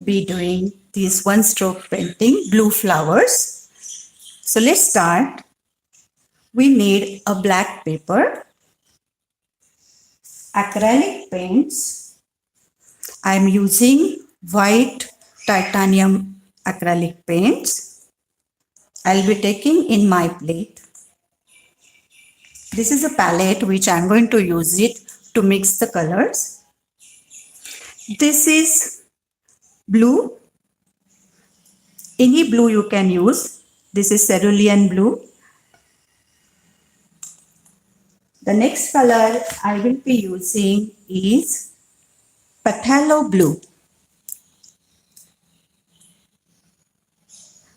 be doing this one stroke painting, blue flowers. So let's start. We need a black paper, acrylic paints. I'm using white titanium acrylic paints. I'll be taking in my plate. This is a palette which I'm going to use it to mix the colors. This is blue. Any blue you can use. This is cerulean blue. The next color I will be using is phthalo blue.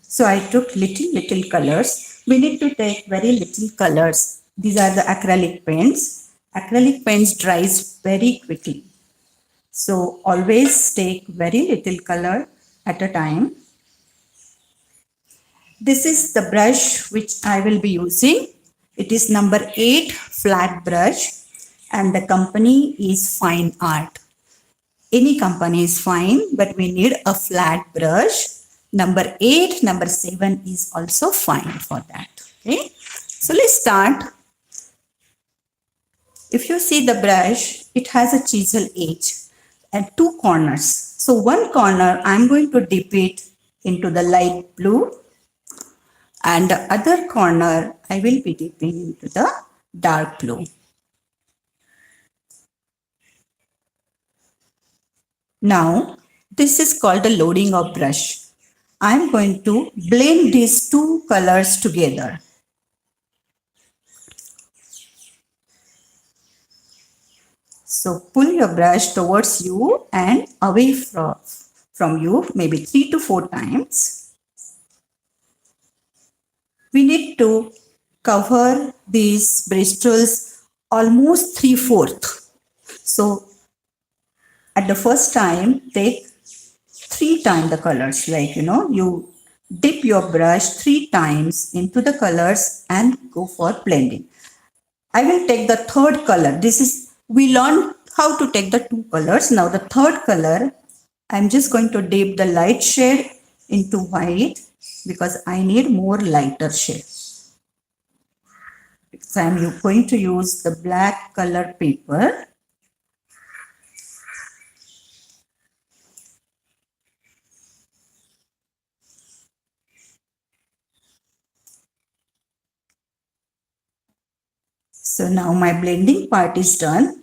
So I took little colors. We need to take very little colors. These are the acrylic paints. Acrylic paints dries very quickly. So always take very little color at a time. This is the brush which I will be using. It is number 8 flat brush and the company is Fine Art. Any company is fine, but we need a flat brush. Number 8, number 7 is also fine for that. Okay. So let's start. If you see the brush, it has a chisel edge and 2 corners. So one corner I'm going to dip it into the light blue and the other corner I will be dipping into the dark blue. Now this is called the loading of brush. I'm going to blend these 2 colors together. So pull your brush towards you and away from you, maybe 3 to 4 times. We need to cover these bristles almost 3/4. So at the first time, take 3 times the colors, like you dip your brush 3 times into the colors and go for blending. I will take the third color. We learned how to take the 2 colors. Now the third color, I'm just going to dip the light shade into white because I need more lighter shade. So I'm going to use the black color paper. So now my blending part is done.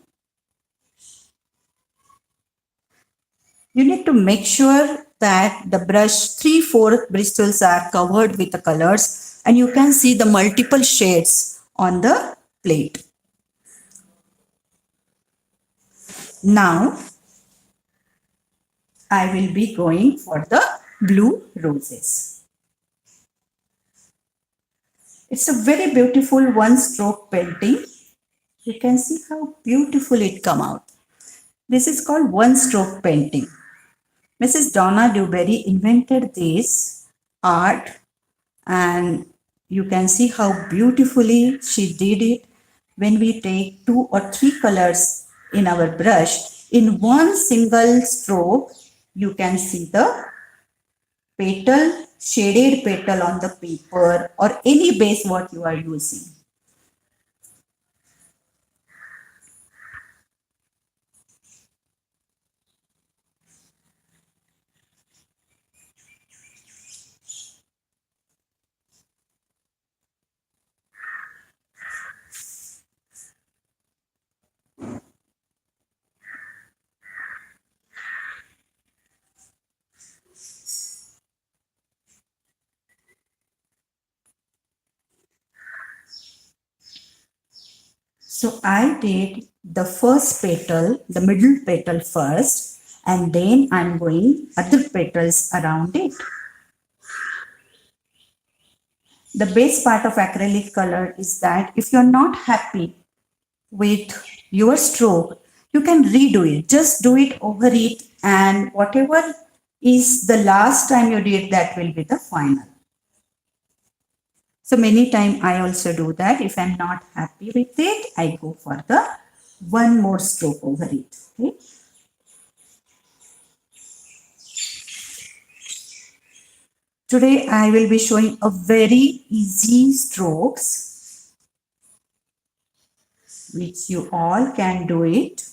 You need to make sure that the brush 3/4 bristles are covered with the colors and you can see the multiple shades on the plate. Now I will be going for the blue roses. It's a very beautiful one stroke painting. You can see how beautiful it come out. This is called one stroke painting. Mrs. Donna Dewberry invented this art and you can see how beautifully she did it. When we take 2 or 3 colors in our brush, in one single stroke, you can see the petal, shaded petal on the paper or any base what you are using. So I did the first petal, the middle petal first, and then I'm going other petals around it. The best part of acrylic color is that if you're not happy with your stroke, you can redo it. Just do it over it and whatever is the last time you did, that will be the final. So many times I also do that. If I'm not happy with it, I go for the one more stroke over it. Okay. Today I will be showing a very easy strokes which you all can do it.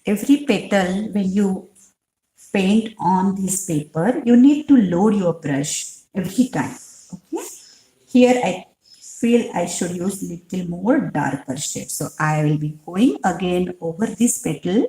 Every petal when you paint on this paper, you need to load your brush every time. Okay. Here I feel I should use little more darker shade. So I will be going again over this petal.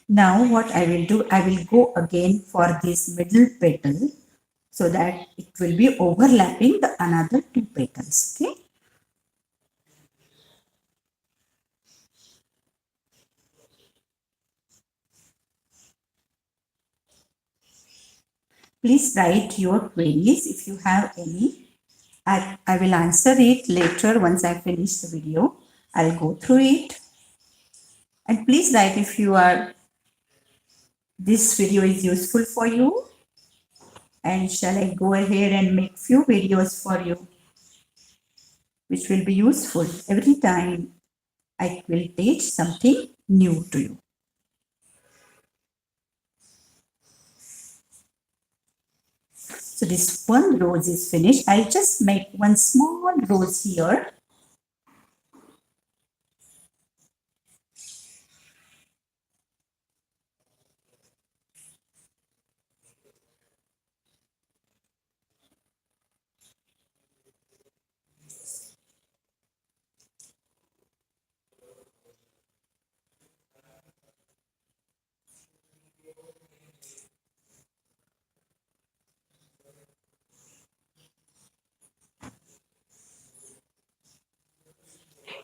Now what I will do, I will go again for this middle petal so that it will be overlapping the another two petals. Okay. Please write your queries if you have any. I will answer it later once I finish the video. I'll go through it. And please write if you are this video is useful for you. And shall I go ahead and make few videos for you which will be useful every time I will teach something new to you. So this one rose is finished. I'll just make one small rose here.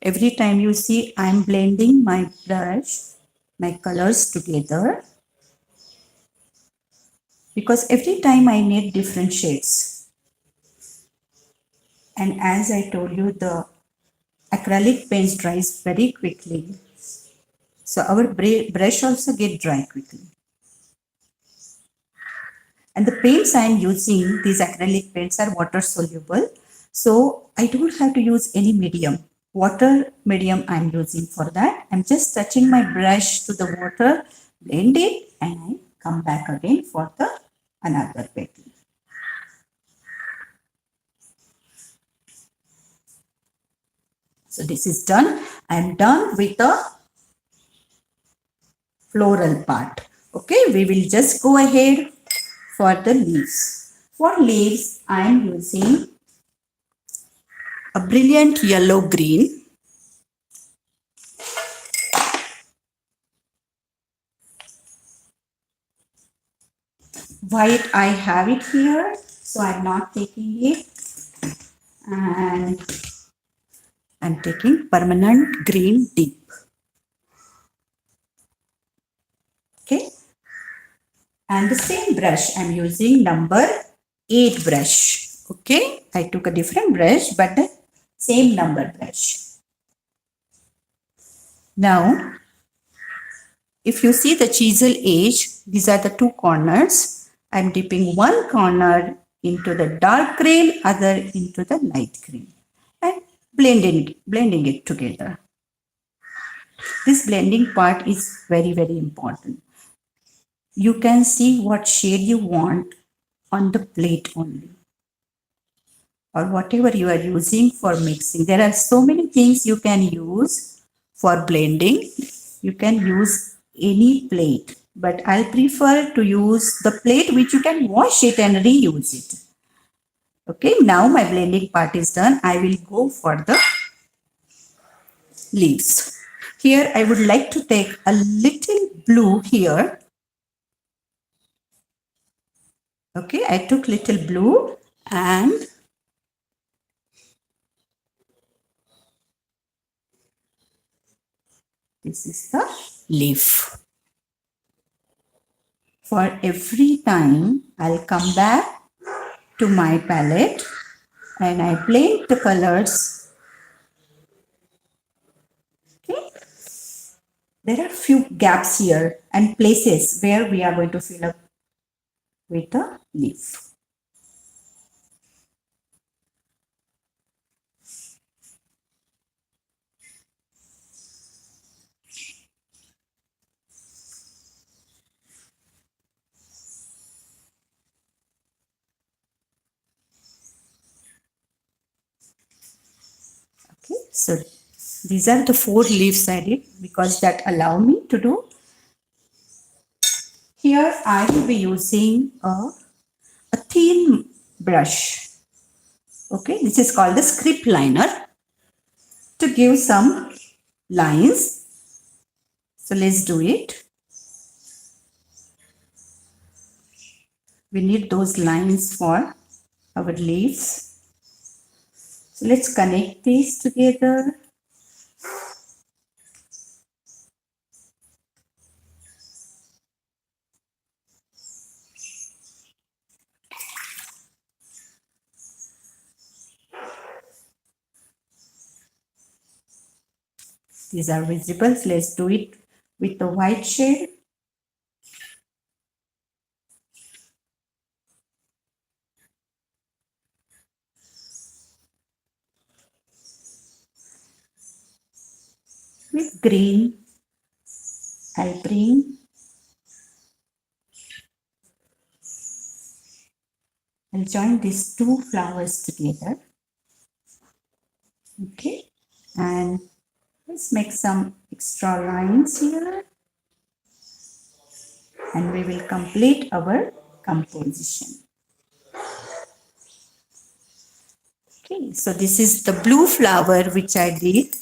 Every time you see I'm blending my brush, my colors together, because every time I need different shades. And as I told you, the acrylic paint dries very quickly. So our brush also get dry quickly. And the paints I am using, these acrylic paints are water soluble. So I don't have to use any medium. Water medium I'm using for that. I'm just touching my brush to the water, blend it, and I come back again for the another petal. So this is done. I'm done with the floral part. Okay, we will just go ahead for the leaves. For leaves, I am using a brilliant yellow green. White, I have it here, so I'm not taking it. And I'm taking permanent green deep. Okay. And the same brush, I'm using number 8 brush. Okay. I took a different brush, but the same number brush. Now, if you see the chisel edge, these are the two corners. I'm dipping one corner into the dark green, other into the light green, and blending it together. This blending part is very, very important. You can see what shade you want on the plate only, or whatever you are using for mixing. There are so many things you can use for blending. You can use any plate, but I'll prefer to use the plate which you can wash it and reuse it. Okay, now my blending part is done. I will go for the leaves. Here I would like to take a little blue here. Okay, I took little blue and this is the leaf. For every time I'll come back to my palette and I blend the colors. Okay, there are few gaps here and places where we are going to fill up with the leaf. Okay, so these are the 4 leaves I did because that allow me to do. Here I will be using a thin brush. Okay, this is called the script liner to give some lines. So let's do it. We need those lines for our leaves. So let's connect these together. These are visible. So let's do it with the white shade. With green, I'll join these 2 flowers together. Okay, and let's make some extra lines here. And we will complete our composition. Okay, so this is the blue flower which I did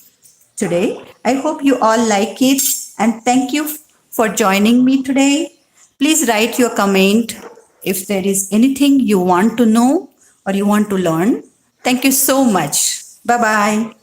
today. I hope you all like it and thank you for joining me today. Please write your comment if there is anything you want to know or you want to learn. Thank you so much. Bye bye.